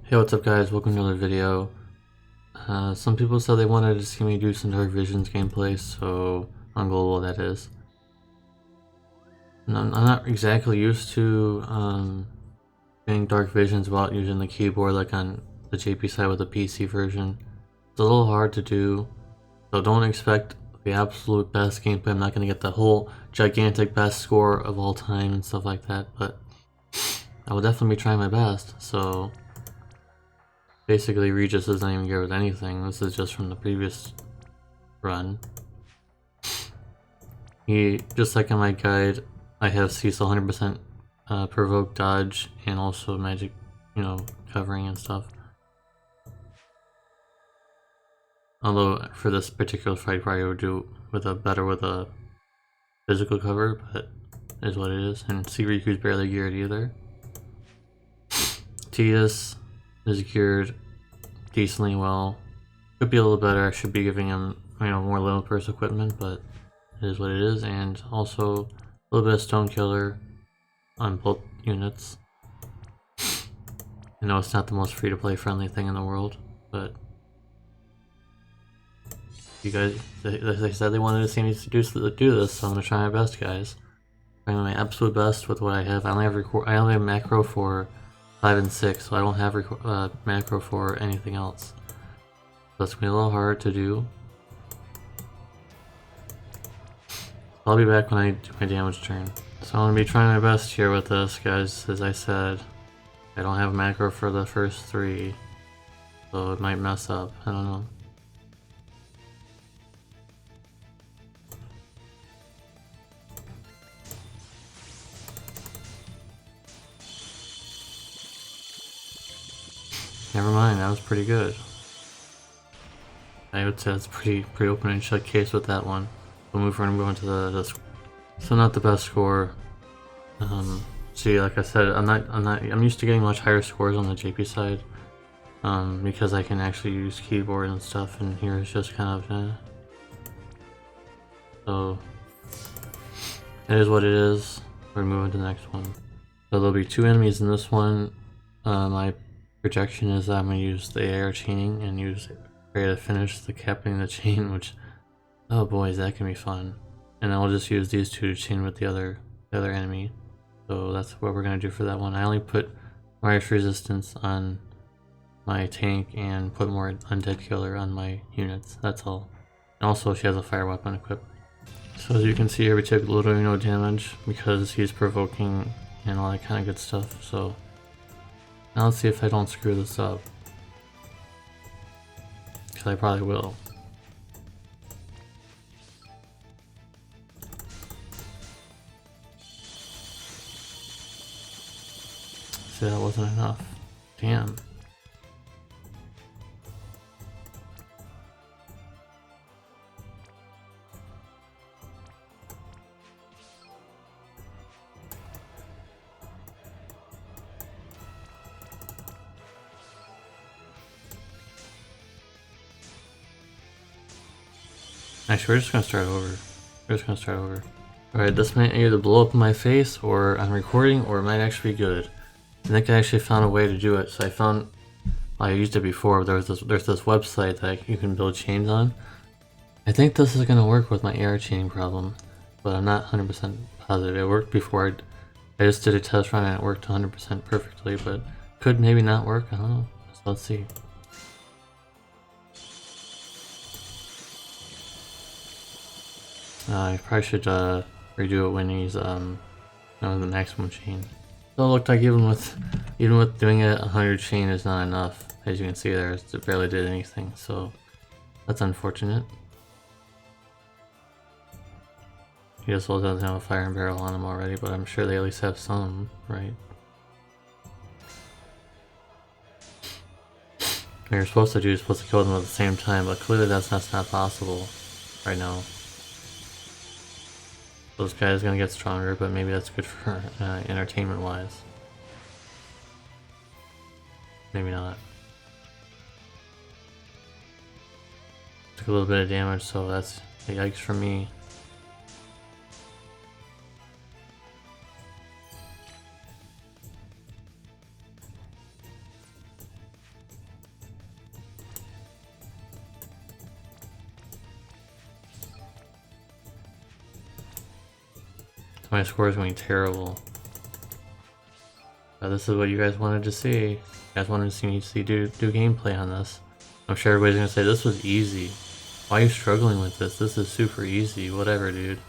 Hey, what's up guys, welcome to another video. Some people said they wanted to see me do some Dark Visions gameplay, so on global that is. And I'm not exactly used to doing Dark Visions without using the keyboard like on the JP side with the PC version. It's a little hard to do, so don't expect the absolute best gameplay. I'm not going to get the whole gigantic best score of all time and stuff like that, but I will definitely be trying my best. So basically, Regis isn't even good with anything. This is just from the previous run. Just like in my guide, I have Cecil 100% provoke dodge and also magic, covering and stuff. Although for this particular fight, probably would do better with a physical cover, but it is what it is. And Riku's barely geared either. Tidus is geared decently well. Could be a little better. I should be giving him, more little burst equipment, but it is what it is. And also a little bit of Stone Killer on both units. I know it's not the most free-to-play friendly thing in the world, but you guys, they said they wanted to see me do this, so I'm gonna try my best, guys. I'm doing my absolute best with what I have. I only have macro for 5 and 6, so I don't have macro for anything else. So it's gonna be a little hard to do. I'll be back when I do my damage turn. So I'm gonna be trying my best here with this, guys. As I said, I don't have macro for the first 3, so it might mess up. I don't know. Never mind, that was pretty good. I would say it's pretty open and shut case with that one. We'll move on and go into the so not the best score. See, like I said, I'm used to getting much higher scores on the JP side, because I can actually use keyboard and stuff, and here it's just kind of so it is what it is. We're moving to the next one. So there'll be 2 enemies in this one. My projection is that I'm gonna use the AR chaining and use Ray to finish the capping the chain, which, oh boys, that can be fun. And I'll just use these 2 to chain with the other enemy. So that's what we're gonna do for that one. I only put virus resistance on my tank and put more undead killer on my units. That's all. And also, she has a fire weapon equipped. So as you can see here, we took literally no damage because he's provoking and all that kind of good stuff. So now let's see if I don't screw this up, because I probably will. See, that wasn't enough. Damn. Actually, we're just gonna start over. Alright, this might either blow up in my face or I'm recording, or it might actually be good. I think I actually found a way to do it. So I used it before. There's this website that you can build chains on. I think this is gonna work with my AR chaining problem, but I'm not 100% positive. It worked before. I just did a test run and it worked 100% perfectly, but could maybe not work. I don't know. So let's see. I probably should redo it when he's the maximum chain. So it looked like even with doing it 100 chain is not enough. As you can see there, it barely did anything. So that's unfortunate. He just doesn't have a fire and barrel on him already, but I'm sure they at least have some, right? What you're supposed to do is supposed to kill them at the same time, but clearly that's not possible right now. Those guys are gonna get stronger, but maybe that's good for entertainment wise. Maybe not. Took a little bit of damage, so that's a yikes for me. My score is going terrible. This is what you guys wanted to see. You guys wanted to see me do gameplay on this. I'm sure everybody's gonna say this was easy. Why are you struggling with this? This is super easy. Whatever, dude.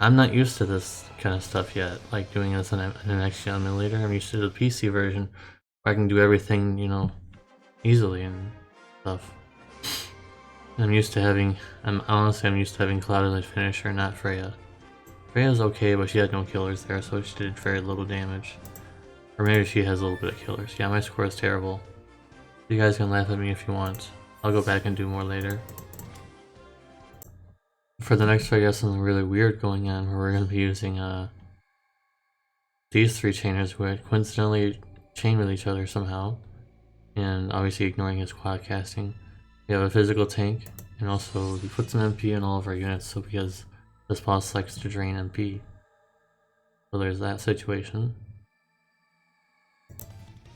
I'm not used to this kind of stuff yet. Like doing this in an next-gen emulator. I'm used to the PC version where I can do everything, you know, easily and stuff. I'm used to having. I'm used to having Cloudlight Finisher, not Freya. Freya's okay, but she had no killers there, so she did very little damage. Or maybe she has a little bit of killers. Yeah, my score is terrible. You guys can laugh at me if you want. I'll go back and do more later. For the next fight, I got something really weird going on where we're going to be using these three chainers who coincidentally chain with each other somehow. And obviously ignoring his quad casting. We have a physical tank, and also we put some MP in all of our units so because this boss likes to drain MP. So there's that situation.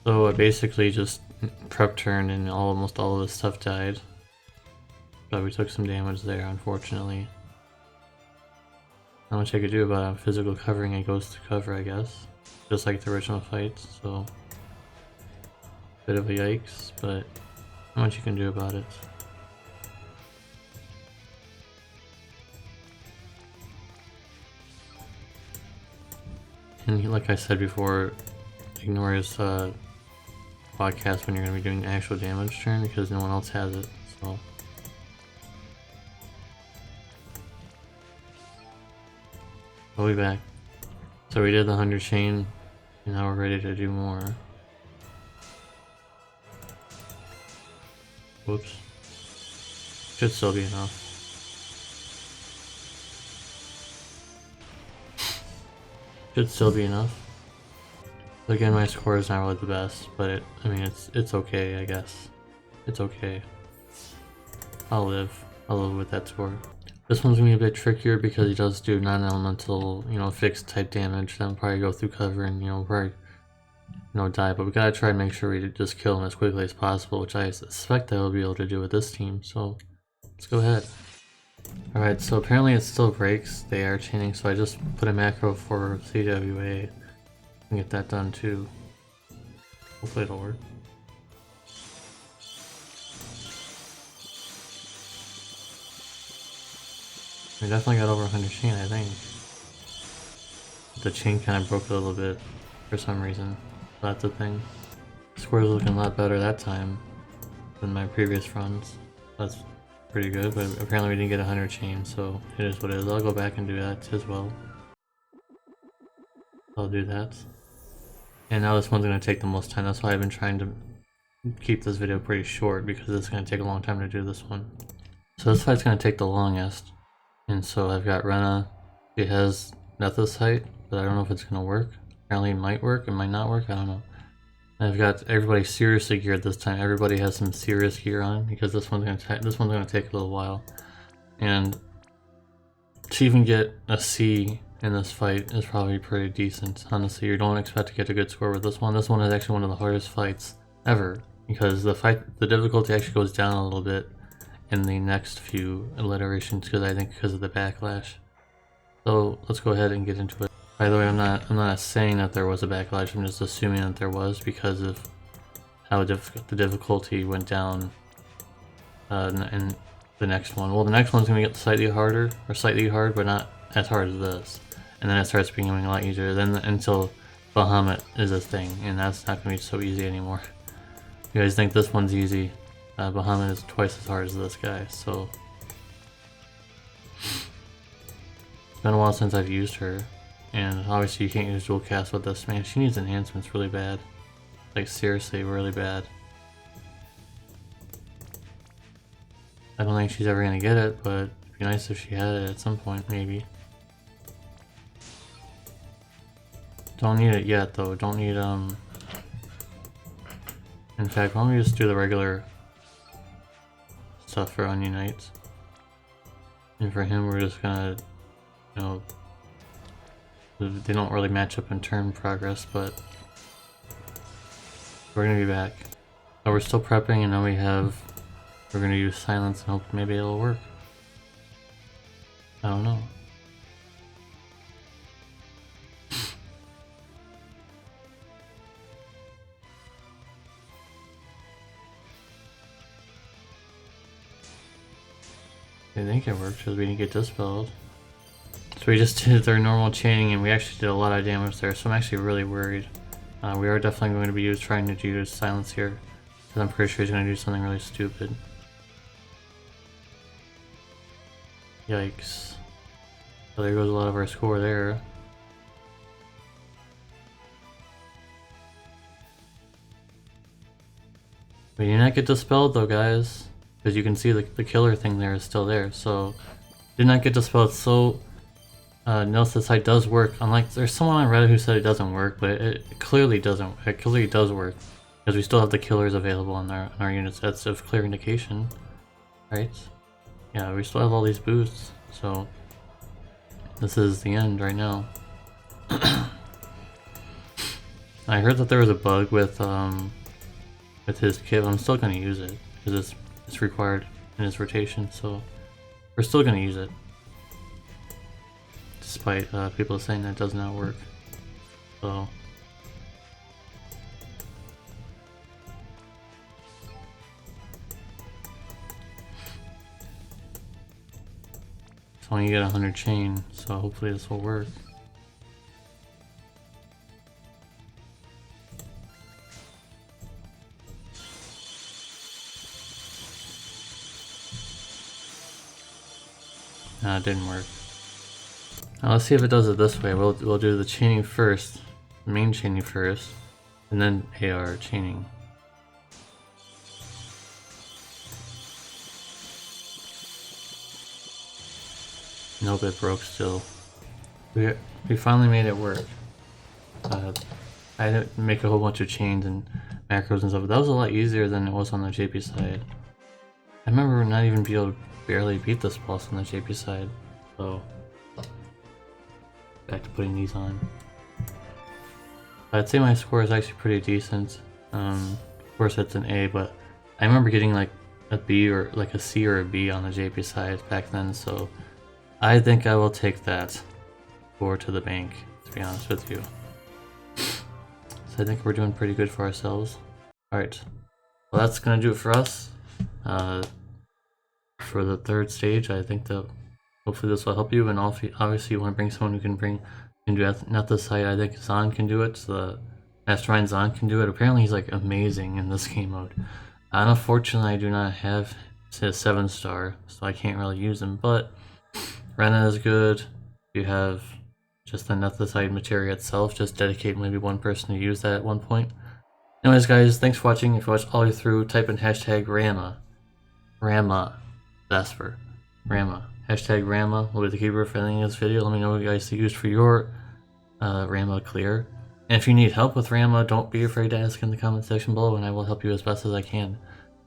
So I basically just prep turned and almost all of this stuff died. But we took some damage there, unfortunately. Not much I could do about it. Physical covering, it goes to cover, I guess. Just like the original fights, so... Bit of a yikes, but not much you can do about it. And like I said before, ignore his podcast when you're going to be doing actual damage turn because no one else has it, so... We'll be back. So we did the 100 chain, and now we're ready to do more. Whoops. Should still be enough. Should still be enough. Again, my score is not really the best, but I mean, it's okay, I guess. It's okay. I'll live with that score. This one's gonna be a bit trickier because he does do non-elemental, you know, fixed type damage. Then probably go through cover and, you know, probably, you know, die. But we gotta try and make sure we just kill him as quickly as possible, which I suspect I will be able to do with this team. So let's go ahead. Alright, so apparently it still breaks the air chaining, so I just put a macro for CWA and get that done too. Hopefully it'll work. We definitely got over 100 chain, I think. The chain kind of broke a little bit for some reason. That's the thing. Score's looking a lot better that time than my previous runs. That's pretty good, but apparently we didn't get 100 chain, so it is what it is. I'll go back and do that as well. I'll do that. And now this one's going to take the most time. That's why I've been trying to keep this video pretty short, because it's going to take a long time to do this one. So this fight's going to take the longest. And so I've got Rena. She has Nethicite, but I don't know if it's going to work. Apparently it might work, it might not work, I don't know. I've got everybody seriously geared this time. Everybody has some serious gear on because this one's going to take a little while. And to even get a C in this fight is probably pretty decent. Honestly, you don't expect to get a good score with this one. This one is actually one of the hardest fights ever because the difficulty actually goes down a little bit in the next few iterations because of the backlash. So let's go ahead and get into it. By the way, I'm not saying that there was a backlash. I'm just assuming that there was because of how the difficulty went down in the next one. Well, the next one's gonna get slightly harder, or slightly hard, but not as hard as this. And then it starts becoming a lot easier. Then until Bahamut is a thing, and that's not gonna be so easy anymore. You guys think this one's easy? Bahamut is twice as hard as this guy, so... It's been a while since I've used her, and obviously you can't use dual cast with this. Man, she needs enhancements really bad. Like, seriously, really bad. I don't think she's ever gonna get it, but it'd be nice if she had it at some point, maybe. Don't need it yet, though. Don't need, In fact, why don't we just do the regular stuff for Onion Knights? And for him, we're just gonna, you know, they don't really match up in turn progress, but we're gonna be back. Oh, we're still prepping, and now we're gonna use silence and hope maybe it'll work. I don't know. I think it worked because we didn't get dispelled. So we just did their normal chaining and we actually did a lot of damage there, so I'm actually really worried. We are definitely going to be trying to use silence here, because I'm pretty sure he's going to do something really stupid. Yikes. So there goes a lot of our score there. We did not get dispelled though, guys, because you can see the killer thing there is still there, so did not get dispelled. So notice this side does work, unlike there's someone on Reddit who said it doesn't work, but it clearly doesn't. It clearly does work, because we still have the killers available on our units. That's a clear indication, right? Yeah, we still have all these boosts, so this is the end right now. I heard that there was a bug with his kit. I'm still gonna use it because it's required in his rotation, so we're still gonna use it, despite people saying that does not work. So it's only get 100 chain, so hopefully this will work. Nah, it didn't work. Now let's see if it does it this way. We'll do the chaining first, the main chaining first, and then AR chaining. Nope, it broke still. We finally made it work. I had to make a whole bunch of chains and macros and stuff, but that was a lot easier than it was on the JP side. I remember not even be able to barely beat this boss on the JP side, so back to putting these on. I'd say my score is actually pretty decent. Of course it's an A, but I remember getting like a B or like a C or a B on the JP side back then, so I think I will take that score to the bank, to be honest with you. So I think we're doing pretty good for ourselves. Alright, well that's gonna do it for us. For the third stage, I think that hopefully this will help you, and obviously you want to bring someone who can do Ethicite. I think Zahn can do it, so the Mastermind Zahn can do it. Apparently he's like amazing in this game mode. Unfortunately I do not have his 7-star, so I can't really use him, but Rena is good. You have just the Ethicite materia itself, just dedicate maybe one person to use that at one point. Anyways guys, thanks for watching. If you watched all the way through, type in hashtag Ramuh. Vesper. Ramuh. Hashtag Ramuh will be the keyword for ending this video. Let me know what you guys used for your Ramuh clear. And if you need help with Ramuh, don't be afraid to ask in the comment section below, and I will help you as best as I can.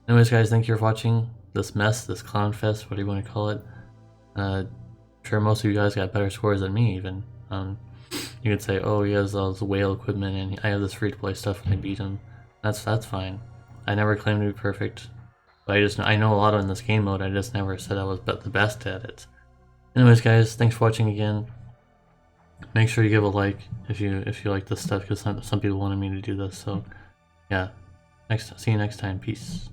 Anyways guys, thank you for watching this mess, this clown fest, whatever you want to call it. I'm sure most of you guys got better scores than me even. You could say, oh, he has all this whale equipment and I have this free-to-play stuff and I beat him. That's fine. I never claimed to be perfect. But I know a lot in this game mode, I just never said I was the best at it. Anyways guys, thanks for watching again. Make sure you give a like if you like this stuff, because some people wanted me to do this, so yeah. See you next time, peace.